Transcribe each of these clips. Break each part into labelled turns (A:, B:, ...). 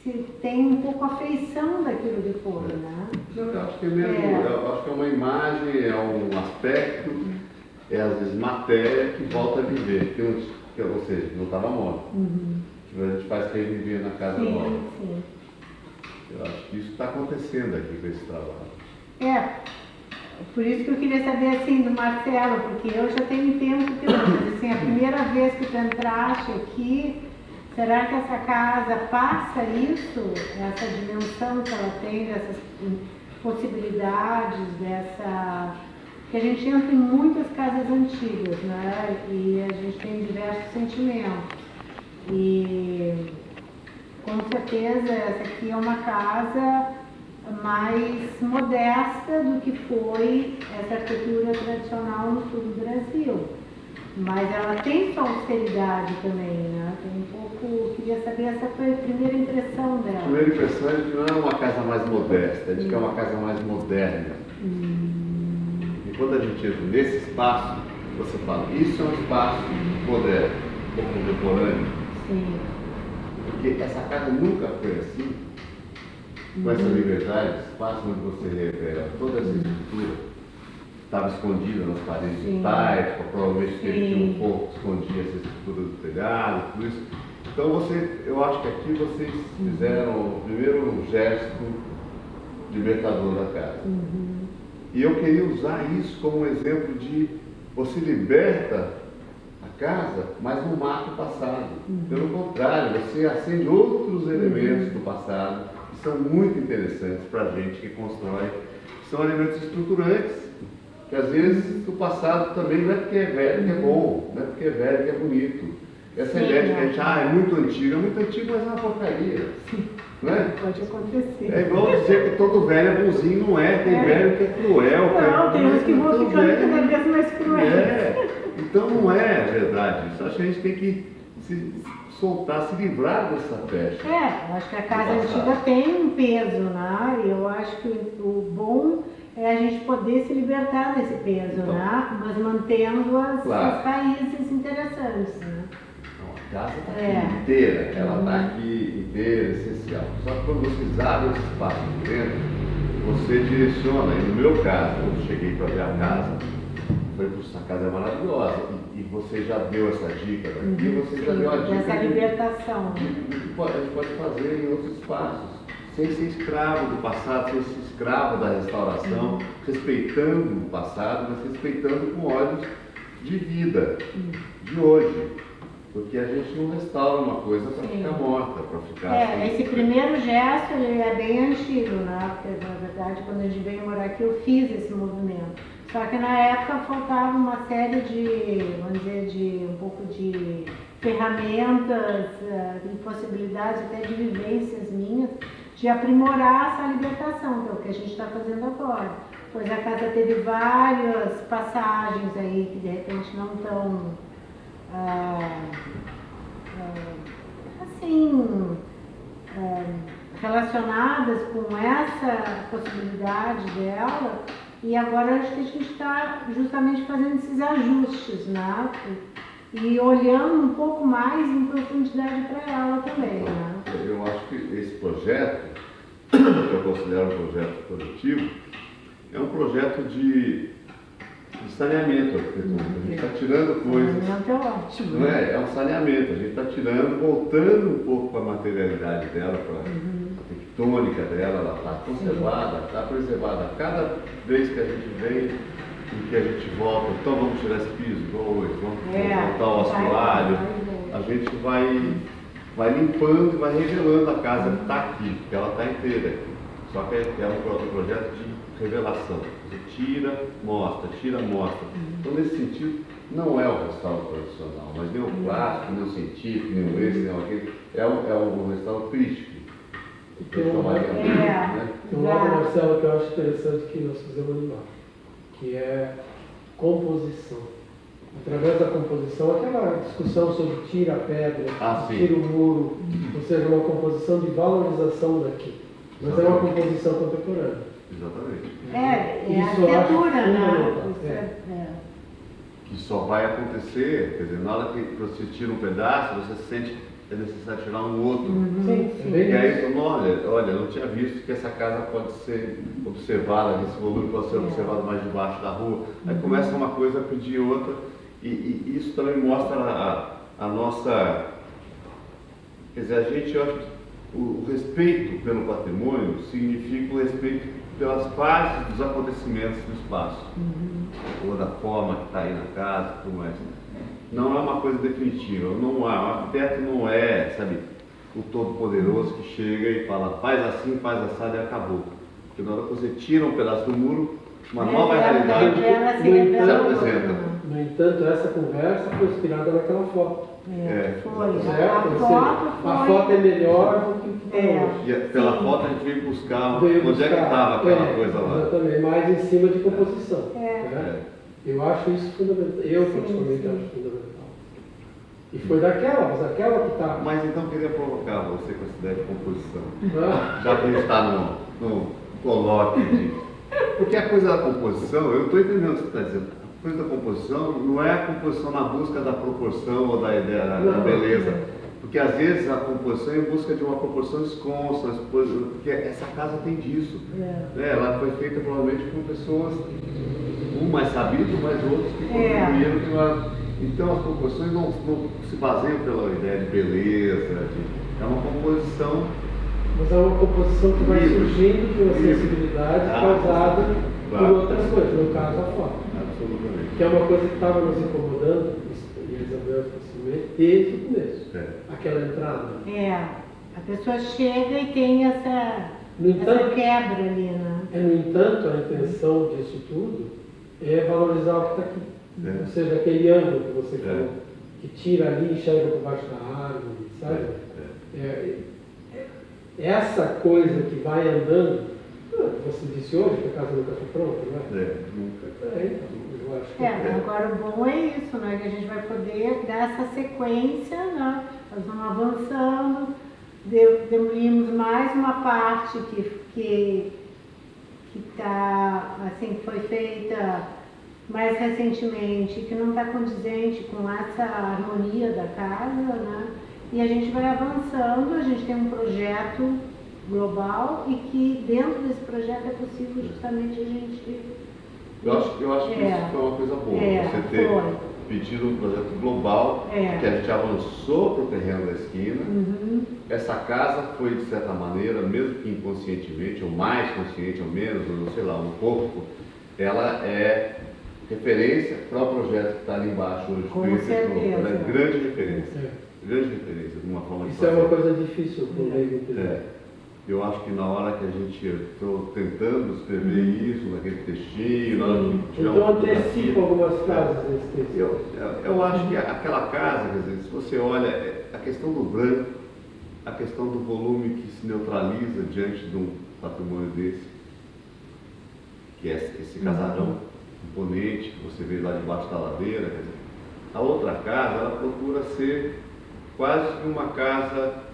A: se tem um pouco a feição daquilo de fora, né?
B: Eu acho que é mesmo, eu acho que é uma imagem, é um aspecto, é às vezes matéria que volta a viver, ou seja, não estava morto. Que a gente faz reviver na casa nova.
A: Sim.
B: Eu acho que isso está acontecendo aqui com esse trabalho.
A: Por isso que eu queria saber assim do Marcelo, porque eu já tenho tempo que mas, assim, a primeira vez que tu entraste aqui, será que essa casa passa isso, essa dimensão que ela tem, dessas possibilidades, dessa... Porque a gente entra em muitas casas antigas, né? E a gente tem diversos sentimentos. E com certeza essa aqui é uma casa mais modesta do que foi essa arquitetura tradicional no sul do Brasil. Mas ela tem sua austeridade também, né? Tem um pouco... Queria saber essa foi a primeira impressão dela.
B: A primeira impressão é de que não é uma casa mais modesta, é de que é uma casa mais moderna. E quando a gente entra nesse espaço, você fala, isso é um espaço moderno, ou contemporâneo.
A: Sim.
B: Porque essa casa nunca foi assim, com essa liberdade de espaço onde você revela toda essa estrutura. Estava escondida nas paredes de taipa, provavelmente tinha um pouco que escondia essa estrutura do telhado, tudo isso. Então eu acho que aqui vocês fizeram o primeiro gesto libertador da casa. E eu queria usar isso como um exemplo de você liberta a casa, mas não mata o passado. Pelo contrário, você acende outros elementos do passado que são muito interessantes para a gente que constrói, que são elementos estruturantes. Que às vezes o passado também não é porque é velho que é bom, não é porque é velho que é bonito. Essa ideia de que a gente, é muito antigo, mas é uma porcaria. Não é?
A: Pode acontecer.
B: É igual dizer que todo velho é bonzinho, não é. Tem velho que é cruel.
A: Não, tem uns que vão ficando cada vez mais cruéis.
B: Então não é verdade isso. Acho que a gente tem que se soltar, se livrar dessa pecha.
A: Eu acho que a casa antiga tem um peso, né? E eu acho que o bom é a gente poder se libertar desse peso, né? Mas mantendo as raízes interessantes, né?
B: A casa está aqui inteira, ela está aqui inteira, essencial. Só que quando vocês abrem esse espaço de dentro, você direciona. E no meu caso, quando cheguei para ver a casa, a casa é maravilhosa. E você já deu essa dica daqui, você já deu a dica.
A: Essa libertação.
B: A gente pode fazer em outros espaços, sem ser escravo do passado, sem ser escravo da restauração, respeitando o passado, mas respeitando com olhos de vida, de hoje. Porque a gente não restaura uma coisa para ficar morta, para ficar assim.
A: Esse primeiro gesto ele é bem antigo, né? Porque na verdade quando a gente veio morar aqui eu fiz esse movimento. Só que na época faltava uma série de, vamos dizer, de um pouco de ferramentas, de possibilidades até de vivências minhas, de aprimorar essa libertação, que é o que a gente está fazendo agora. Pois a casa teve várias passagens aí que de repente não estão relacionadas com essa possibilidade dela, e agora acho que a gente está justamente fazendo esses ajustes, né? E olhando um pouco mais em profundidade para ela também, né?
B: Eu acho que esse projeto, que eu considero um projeto coletivo, é um projeto de saneamento arquitetônico. A gente está tirando coisas.
A: Saneamento é ótimo.
B: Não é? É um saneamento. A gente está tirando, voltando um pouco para a materialidade dela, para a tectônica dela, ela está conservada, está preservada. Cada vez que a gente vem, em que a gente volta, então vamos tirar esse piso, igual hoje, vamos voltar ao assoalho, a gente vai limpando e vai revelando a casa que está aqui, porque ela está inteira aqui. Só que é um projeto de revelação. Você tira, mostra, tira, mostra. Então, nesse sentido, não é o restauro tradicional, mas nem o clássico, nem o científico, nem o esse, nem o aquele. É um restauro crítico.
C: Tem um lado, Marcelo, que eu acho interessante que nós fizemos ali embaixo, que é composição. Através da composição, aquela discussão sobre tira a pedra, tira o muro, ou seja, uma composição de valorização daqui. Mas é uma composição contemporânea.
B: Exatamente.
A: É a arquitetura, né?
B: Que só vai acontecer, quer dizer, na hora que você tira um pedaço, você sente é necessário tirar um outro.
C: Sim,
A: sim.
C: bem
B: E aí
C: isso.
B: falou, olha, eu não tinha visto que essa casa pode ser observada, esse volume pode ser observado mais debaixo da rua. Aí começa uma coisa a pedir outra, e isso também mostra a nossa, quer dizer, a gente, eu acho que o respeito pelo patrimônio significa o respeito pelas fases dos acontecimentos do espaço, ou da forma que está aí na casa, tudo mais. Não é uma coisa definitiva, não há, o arquiteto não é, sabe, o todo-poderoso que chega e fala, faz assim, faz assado e acabou. Porque na hora que você tira um pedaço do muro, uma nova realidade se apresenta.
C: No entanto, essa conversa foi inspirada naquela foto.
A: Foi.
C: Certo? A foto é melhor do que o que está hoje.
B: E pela foto a gente veio buscar
C: Veio
B: onde é que
C: buscar,
B: estava aquela coisa lá.
C: Exatamente, mais em cima de composição.
A: É.
C: Né? Eu acho isso fundamental. Eu, particularmente, acho fundamental. E foi daquela, mas aquela que está.
B: Mas então eu queria provocar você com essa ideia de composição.
C: Ah,
B: Já que a gente está no colóquio de... Porque a coisa da composição, eu estou entendendo o que você está dizendo. A coisa da composição não é a composição na busca da proporção ou da ideia da beleza. Porque às vezes a composição é em busca de uma proporção desconsta, porque essa casa tem disso. Ela foi feita provavelmente por pessoas, um mais sabido, mas outros que contribuíram. Então as proporções não se baseiam pela ideia de beleza, é uma composição.
C: mas é uma composição que vai surgindo de uma sensibilidade causada por outras coisas, no caso a foto.
B: Absolutamente.
C: Que é uma coisa que estava nos incomodando, e a Isabel especialmente, desde o começo. Aquela entrada.
A: A pessoa chega e tem essa quebra ali, né?
C: No entanto, a intenção disso tudo é valorizar o que está aqui. Ou seja, aquele ângulo que você falou, que tira ali e enxerga por baixo da árvore, sabe? Essa coisa que vai andando, você disse hoje que a casa nunca foi pronta, não é?
B: Nunca.
C: Eu acho que
A: Agora o bom é isso, né? Que a gente vai poder dar essa sequência, né? Nós vamos avançando, demolimos mais uma parte que tá, assim, que foi feita mais recentemente, que não está condizente com essa harmonia da casa, né? E a gente vai avançando, a gente tem um projeto global e que dentro desse projeto é possível justamente a gente...
B: Eu acho que isso foi uma coisa boa, você ter pedido um projeto global, que a gente avançou para o terreno da esquina. Essa casa foi, de certa maneira, mesmo que inconscientemente, ou mais consciente, ou menos, ou sei lá, um pouco, ela é referência para o projeto que está ali embaixo hoje.
A: Com certeza.
B: Ela é grande referência. Grande referência, de uma forma de
C: isso é uma coisa difícil para o leigo entender.
B: Eu acho que na hora que a gente estou tentando escrever isso, naquele textinho, na hora que tiver
C: então
B: uma
C: antecipa algumas frases nesse texto.
B: Eu acho que aquela casa, quer dizer, se você olha, a questão do branco, a questão do volume que se neutraliza diante de um patrimônio desse, que é esse casarão imponente que você vê lá debaixo da ladeira, quer dizer, a outra casa, ela procura ser quase que uma casa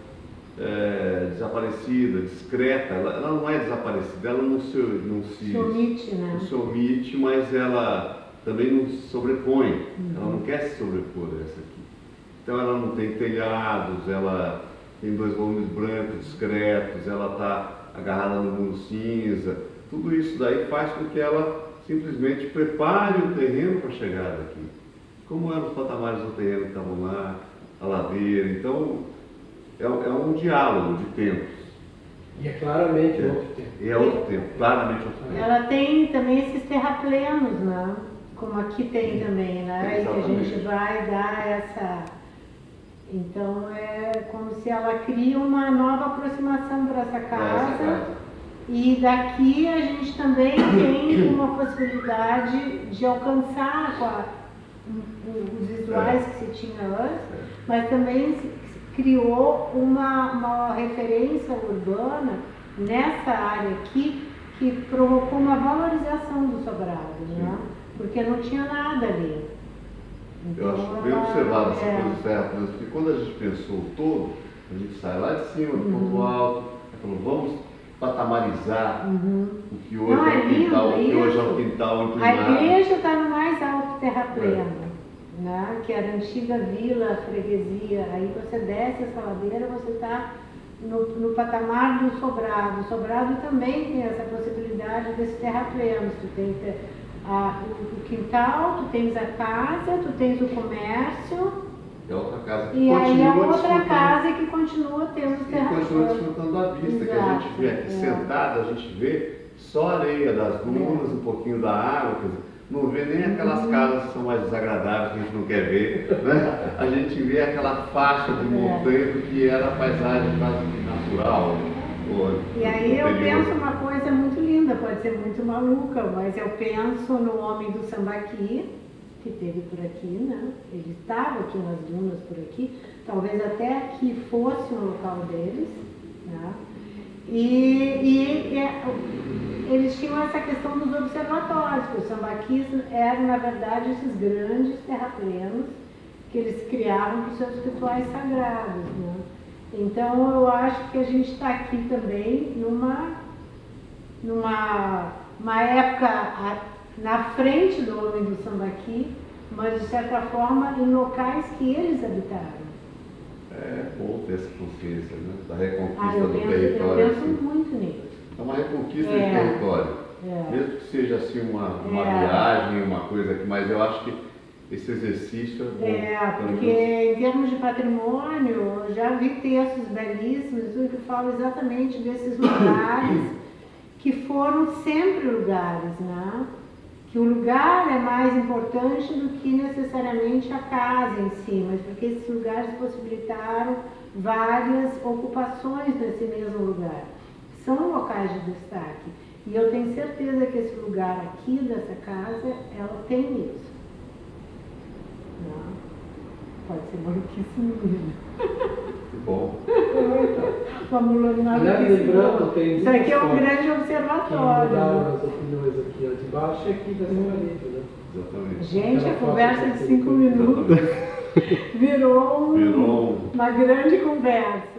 B: desaparecida, discreta. Ela não é desaparecida, ela não se
A: omite, né?
B: Não se omite, mas ela também não se sobrepõe. Ela não quer se sobrepor essa aqui. Então ela não tem telhados, ela tem 2 volumes brancos discretos, ela está agarrada no muro cinza. Tudo isso daí faz com que ela simplesmente prepare o terreno para a chegada aqui. Como eram os patamares do terreno que estavam lá, a ladeira. Então é um diálogo de tempos.
C: E é claramente outro tempo.
B: É outro tempo, claramente outro tempo.
A: Ela tem também esses terraplenos, né? Como aqui tem também, né? E que a gente vai dar essa... Então é como se ela cria uma nova aproximação para essa casa. E daqui a gente também tem uma possibilidade de alcançar os visuais que se tinha antes, mas também criou uma referência urbana nessa área aqui que provocou uma valorização do sobrado, né? Porque não tinha nada ali.
B: Então, eu acho bem observado essa coisa certa, porque quando a gente pensou o todo, a gente sai lá de cima, do ponto alto, e falou, vamos patamarizar o que hoje é o quintal, inclinado.
A: A igreja está no mais alto terrapleno. né? Que era a antiga vila, freguesia. Aí você desce essa ladeira, você está no patamar do sobrado. O sobrado também tem essa possibilidade desses terraplenos. Tu tem o quintal, tu tens a casa, tu tens o comércio.
B: É outra casa que
A: E aí a outra
B: desfrutando-
A: casa que continua tendo os
B: e continua
A: terraplenos.
B: desfrutando da vista, que a gente vê aqui sentado, a gente vê só a areia das dunas, um pouquinho da água, quer dizer, não vê nem aquelas casas que são mais desagradáveis que a gente não quer ver, né? A gente vê aquela faixa de montanha do que era a paisagem quase que natural.
A: E aí eu penso uma coisa muito linda, pode ser muito maluca, mas eu penso no homem do Sambaqui, que esteve por aqui, né? Ele estava aqui nas dunas por aqui, talvez até aqui fosse o local deles, né? Eles tinham essa questão dos observatórios, que os sambaquis eram, na verdade, esses grandes terraplenos que eles criavam para os seus rituais sagrados, né? Então, eu acho que a gente está aqui também numa época na frente do homem do Sambaqui, mas, de certa forma, em locais que eles habitaram.
B: É bom ter essa consciência, né? Da reconquista
A: Eu
B: do
A: penso
B: território. Assim.
A: muito nisso.
B: É uma reconquista de território. Mesmo que seja assim uma viagem, uma coisa aqui, mas eu acho que esse exercício é bom.
A: Porque em termos de patrimônio, eu já vi textos belíssimos que falam exatamente desses lugares que foram sempre lugares, né? Que o lugar é mais importante do que necessariamente a casa em si, mas porque esses lugares possibilitaram várias ocupações nesse mesmo lugar. São locais de destaque. E eu tenho certeza que esse lugar aqui dessa casa, ela tem isso. Não. Pode ser maluquice minha.
B: Que bom.
A: Vamos lá.
C: Lembrando, tem
A: Isso aqui é um
C: duas
A: grande
C: que
A: observatório.
C: mudaram as opiniões aqui, ó, de baixo e aqui dessa parede, né?
B: Exatamente.
A: Gente, a conversa de 5 minutos virou uma grande conversa.